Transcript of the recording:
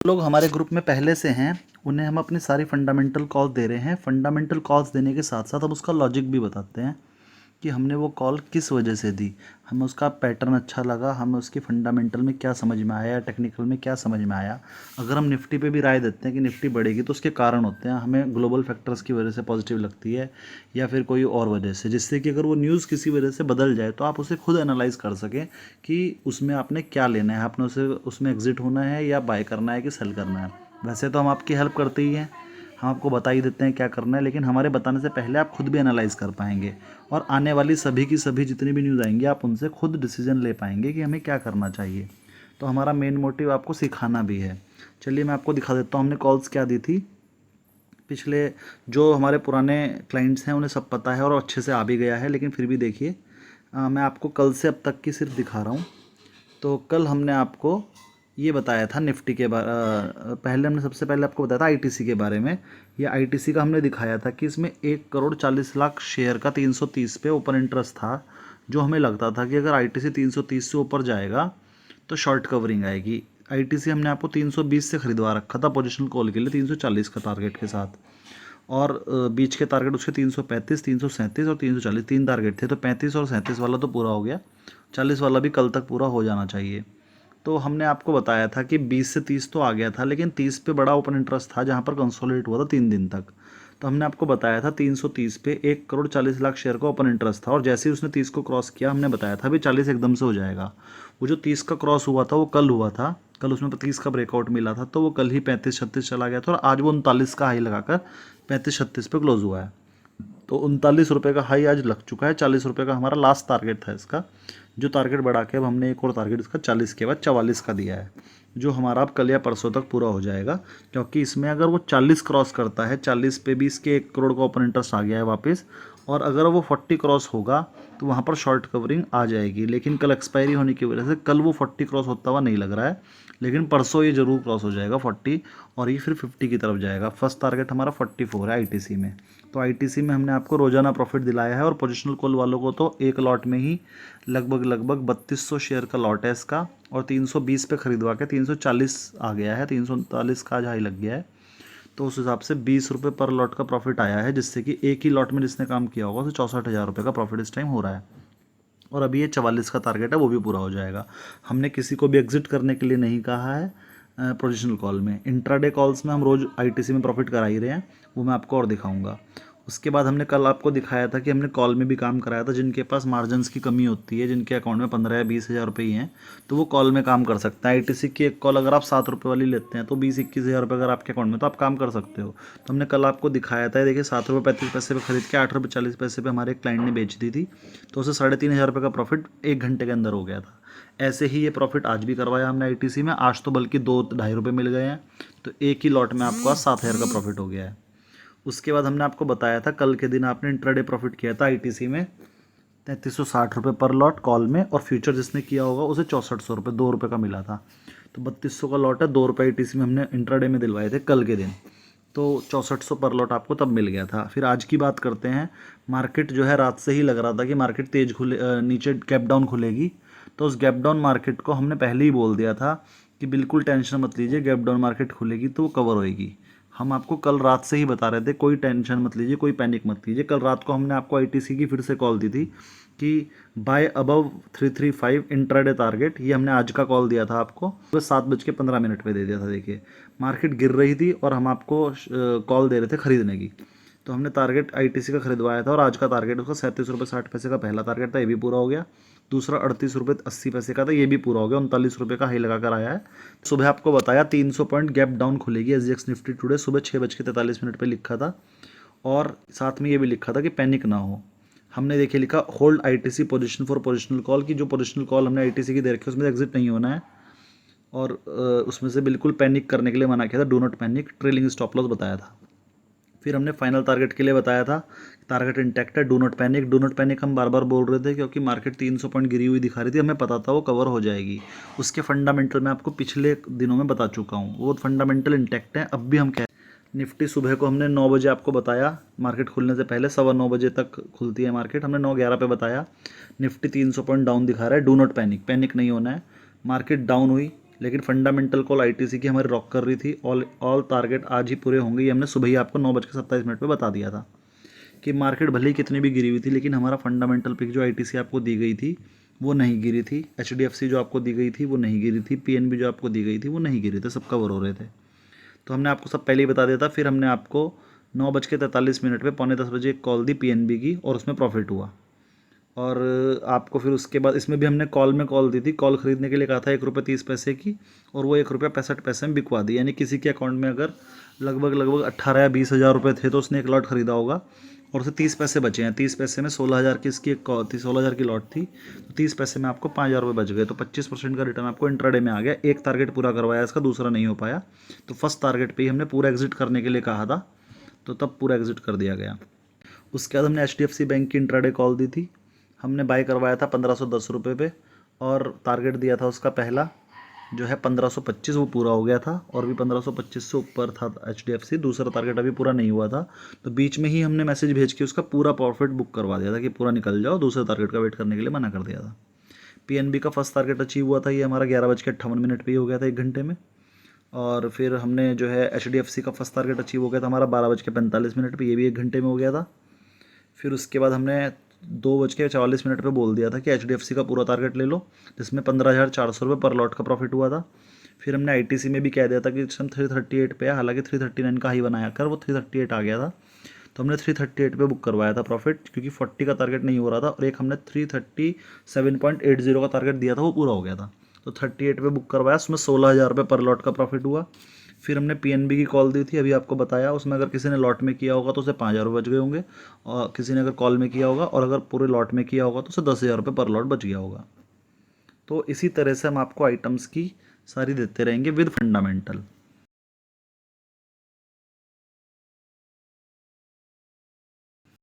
लोग हमारे ग्रुप में पहले से हैं उन्हें हम अपनी सारी फंडामेंटल कॉल दे रहे हैं। फंडामेंटल कॉल्स देने के साथ साथ हम उसका लॉजिक भी बताते हैं कि हमने वो कॉल किस वजह से दी, हमें उसका पैटर्न अच्छा लगा, हमें उसकी फंडामेंटल में क्या समझ में आया, टेक्निकल में क्या समझ में आया। अगर हम निफ्टी पे भी राय देते हैं कि निफ्टी बढ़ेगी तो उसके कारण होते हैं, हमें ग्लोबल फैक्टर्स की वजह से पॉजिटिव लगती है या फिर कोई और वजह से, जिससे कि अगर वो न्यूज़ किसी वजह से बदल जाए तो आप उसे खुद एनालाइज कर सकें कि उसमें आपने क्या लेना है, आपने उसे उसमें एग्जिट होना है या बाय करना है कि सेल करना है। वैसे तो हम आपकी हेल्प करते ही हैं, हम आपको बता ही देते हैं क्या करना है, लेकिन हमारे बताने से पहले आप खुद भी एनालाइज कर पाएंगे और आने वाली सभी की सभी जितनी भी न्यूज़ आएंगी आप उनसे खुद डिसीजन ले पाएंगे कि हमें क्या करना चाहिए। तो हमारा मेन मोटिव आपको सिखाना भी है। चलिए मैं आपको दिखा देता हूँ हमने कॉल्स क्या दी थी। पिछले जो हमारे पुराने क्लाइंट्स हैं उन्हें सब पता है और अच्छे से आ भी गया है, लेकिन फिर भी देखिए मैं आपको कल से अब तक की सिर्फ दिखा रहा हूँ। तो कल हमने आपको ये बताया था निफ्टी के पहले हमने सबसे पहले आपको बताया था आईटीसी के बारे में। ये आईटीसी का हमने दिखाया था कि इसमें 1,40,00,000 शेयर का 330 पे ओपन इंटरेस्ट था, जो हमें लगता था कि अगर आईटीसी 330 से ऊपर जाएगा तो शॉर्ट कवरिंग आएगी। आईटीसी हमने आपको 320 से ख़रीदवा रखा था पोजिशनल कॉल के लिए 340 का टारगेट के साथ, और बीच के टारगेट उसके 335, 337 और 340 तीन टारगेट थे। तो 35 और 37 वाला तो पूरा हो गया, 40 वाला भी कल तक पूरा हो जाना चाहिए। तो हमने आपको बताया था कि 20 से 30 तो आ गया था, लेकिन 30 पे बड़ा ओपन इंटरेस्ट था जहाँ पर कंसोलिडेट हुआ था 3 दिन तक। तो हमने आपको बताया था 330 पे 1,40,00,000 शेयर का ओपन इंटरेस्ट था, और जैसे ही उसने 30 को क्रॉस किया हमने बताया था अभी 40 एकदम से हो जाएगा। वो जो 30 का क्रॉस हुआ था वो कल हुआ था, कल उसमें 30 का ब्रेकआउट मिला था, तो वो कल ही 35-36 चला गया था और आज वो 39 का हाई लगाकर 35-36 पे क्लोज हुआ है। तो 39 रुपये का हाई आज लग चुका है। 40 रुपये का हमारा लास्ट टारगेट था इसका, जो टारगेट बढ़ा के अब हमने एक और टारगेट इसका 40 के बाद 44 का दिया है, जो हमारा अब कल या परसों तक पूरा हो जाएगा। क्योंकि इसमें अगर वो 40 क्रॉस करता है, 40 पे भी इसके 1 करोड़ का ओपन इंटरेस्ट आ गया है वापस, और अगर वो 40 क्रॉस होगा तो वहाँ पर शॉर्ट कवरिंग आ जाएगी। लेकिन कल एक्सपायरी होने की वजह से कल वो 40 क्रॉस होता हुआ नहीं लग रहा है, लेकिन परसों ये ज़रूर क्रॉस हो जाएगा 40, और ये फिर 50 की तरफ जाएगा। फर्स्ट टारगेट हमारा 44 है आईटीसी में। तो आईटीसी में हमने आपको रोजाना प्रॉफिट दिलाया है, और पोजिशनल कॉल वालों को तो एक लॉट में ही लगभग 3200 शेयर का लॉट है इसका, और 320 पे खरीदवा के 340 आ गया है, 339 का आज हाई लग गया है। तो उस हिसाब से 20 रुपये पर लॉट का प्रॉफिट आया है, जिससे कि एक ही लॉट में जिसने काम किया होगा उसे 64,000 रुपये का प्रॉफिट इस टाइम हो रहा है। और अभी ये 44 का टारगेट है, वो भी पूरा हो जाएगा। हमने किसी को भी एग्जिट करने के लिए नहीं कहा है पोजिशनल कॉल में। इंट्राडे कॉल्स में हम रोज़ आईटीसी में प्रॉफिट करा ही रहे हैं, वो मैं आपको और दिखाऊंगा। उसके बाद हमने कल आपको दिखाया था कि हमने कॉल में भी काम कराया था। जिनके पास मार्जिन्स की कमी होती है, जिनके अकाउंट में 15 या 20 हज़ार रुपये ही हैं, तो वो कॉल में काम कर सकते हैं। आईटीसी की एक कॉल अगर आप 7 रुपये वाली लेते हैं तो 20-21 हज़ार रुपये अगर आपके अकाउंट में, तो आप काम कर सकते हो। तो हमने कल आपको दिखाया था, देखिए 7 रुपये 35 पैसे पे खरीद के 8 रुपये 40 पैसे पे हमारे एक क्लाइंट ने बेच दी थी, तो उसे 3,500 रुपये का प्रॉफिट 1 घंटे के अंदर हो गया था। ऐसे ही ये प्रॉफिट आज भी करवाया हमने आईटीसी में। आज तो बल्कि 2-2.5 रुपये मिल गए हैं, तो एक ही लॉट में आपको आज 7,000 का प्रॉफिट हो गया है। उसके बाद हमने आपको बताया था कल के दिन आपने इंट्राडे प्रॉफिट किया था आईटीसी में 3,360 रुपये पर लॉट कॉल में, और फ्यूचर जिसने किया होगा उसे 6400 रुपये, 2 रुपये का मिला था। तो 3200 का लॉट है, 2 रुपये आईटीसी में हमने इंट्राडे में दिलवाए थे कल के दिन, तो 6400 पर लॉट आपको तब मिल गया था। फिर आज की बात करते हैं। मार्केट जो है रात से ही लग रहा था कि मार्केट तेज खुले, नीचे गैप डाउन खुलेगी। तो उस गैप डाउन मार्केट को हमने पहले ही बोल दिया था कि बिल्कुल टेंशन मत लीजिए, गैप डाउन मार्केट खुलेगी तो वो कवर होएगी। हम आपको कल रात से ही बता रहे थे कोई टेंशन मत लीजिए, कोई पैनिक मत लीजिए। कल रात को हमने आपको आईटीसी की फिर से कॉल दी थी कि बाय अबव 335 इंट्राडे टारगेट, ये हमने आज का कॉल दिया था आपको, बस 7:15 पे दे दिया था। देखिए मार्केट गिर रही थी और हम आपको कॉल दे रहे थे खरीदने की, तो हमने टारगेट आईटीसी का खरीदवाया था, और आज का टारगेट उसका 37 रुपये 60 पैसे का पहला टारगेट था, ये भी पूरा हो गया। दूसरा 38 रुपये 80 पैसे का था, ये भी पूरा हो गया। 39 रुपये का हाई लगा कर आया है। सुबह आपको बताया 300 पॉइंट गैप डाउन खुलेगी एसजीएक्स निफ्टी टुडे, सुबह 6:43 पे लिखा था, और साथ में ये भी लिखा था कि पैनिक ना हो। हमने देखिए लिखा hold ITC position for positional call, की जो पोजिशनल कॉल हमने आईटीसी की दे रखी है उसमें एग्जिट नहीं होना है, और उसमें से बिल्कुल पैनिक करने के लिए मना किया था, do not panic, trailing stop loss बताया था। फिर हमने फाइनल टारगेट के लिए बताया था टारगेट इंटैक्ट है, do not panic. Do not panic हम बार बार बोल रहे थे क्योंकि मार्केट 300 पॉइंट गिरी हुई दिखा रही थी, हमें पता था वो कवर हो जाएगी। उसके फंडामेंटल मैं आपको पिछले दिनों में बता चुका हूँ, वो फंडामेंटल इंटैक्ट है। अब भी हम कह निफ्टी सुबह को हमने 9 बजे आपको बताया, मार्केट खुलने से पहले 9:15 तक खुलती है मार्केट, हमने 9:11 पे बताया निफ्टी 300 पॉइंट डाउन दिखा रहा है, डू नॉट पैनिक, पैनिक नहीं होना है। मार्केट डाउन हुई, लेकिन फंडामेंटल कॉल आईटीसी की हमारी रॉक कर रही थी। ऑल टारगेट आज ही पूरे होंगे, ये हमने सुबह ही आपको 9:27 पे बता दिया था कि मार्केट भले ही कितनी भी गिरी हुई थी, लेकिन हमारा फंडामेंटल पिक जो आईटीसी आपको दी गई थी वो नहीं गिरी थी। एचडीएफसी जो आपको दी गई थी वो नहीं गिरी थी। पीएनबी जो आपको दी गई थी वो नहीं गिरी थी, सब कवर हो रहे थे। तो हमने आपको सब पहले ही बता दिया था। फिर हमने आपको 9:43 पे 9:45 एक कॉल दी पीएनबी की, और उसमें प्रॉफिट हुआ। और आपको फिर उसके बाद इसमें भी हमने कॉल दी थी। कॉल खरीदने के लिए कहा था 1 रुपये 30 पैसे की, और वो 1 रुपया 65 पैसे में बिकवा दी। यानी किसी के अकाउंट में अगर लगभग 18 या 20 हज़ार रुपये थे तो उसने एक लॉट खरीदा होगा, और उसे 30 पैसे बचे हैं। 30 पैसे में 16 हज़ार की इसकी एक कॉल थी, 16 हज़ार की लॉट थी, तो 30 पैसे में आपको 5 हज़ार रुपये बच गए। तो 25% का रिटर्न आपको इंट्राडे में आ गया। एक टारगेट पूरा करवाया इसका, दूसरा नहीं हो पाया, तो फर्स्ट टारगेट पे ही हमने पूरा एग्जिट करने के लिए कहा था, तो तब पूरा एग्जिट कर दिया गया। उसके बाद हमने एचडीएफसी बैंक की इंट्राडे कॉल दी थी। हमने बाय करवाया था 1510 रुपये पे, और टारगेट दिया था उसका पहला जो है 1525, वो पूरा हो गया था। और भी 1525 से ऊपर था एचडीएफसी, दूसरा टारगेट अभी पूरा नहीं हुआ था। तो बीच में ही हमने मैसेज भेज के उसका पूरा प्रॉफिट बुक करवा दिया था कि पूरा निकल जाओ, दूसरे टारगेट का वेट करने के लिए मना कर दिया था। पीएनबी का फर्स्ट टारगेट अचीव हुआ था, ये हमारा 11:58 पे ही हो गया था, 1 घंटे में। और फिर हमने जो है एचडीएफसी का फर्स्ट टारगेट अचीव हो गया था हमारा 12:45 पे, ये भी 1 घंटे में हो गया था। फिर उसके बाद हमने 2:44 पे बोल दिया था कि एचडीएफसी का पूरा टारगेट ले लो, जिसमें 15,400 रुपये पर लॉट का प्रॉफिट हुआ था। फिर हमने आईटीसी में भी कह दिया था कि इस टाइम 338 पे है, हालांकि 339 का हाई बनाया कर वो 338 आ गया था, तो हमने 338 पे बुक करवाया था प्रॉफिट, क्योंकि 40 का टारगेट नहीं हो रहा था। और एक हमने 337.80 का टारगेट दिया था, वो पूरा हो गया था, तो 38 पे बुक करवाया, उसमें 16,000 रुपये पर लॉट का प्रॉफिट हुआ। फिर हमने पीएनबी की कॉल दी थी, अभी आपको बताया, उसमें अगर किसी ने लॉट में किया होगा तो उसे 5,000 रुपये बच गए होंगे, और किसी ने अगर कॉल में किया होगा और अगर पूरे लॉट में किया होगा तो उसे 10,000 रुपये पर लॉट बच गया होगा। तो इसी तरह से हम आपको आइटम्स की सारी देते रहेंगे विद फंडामेंटल।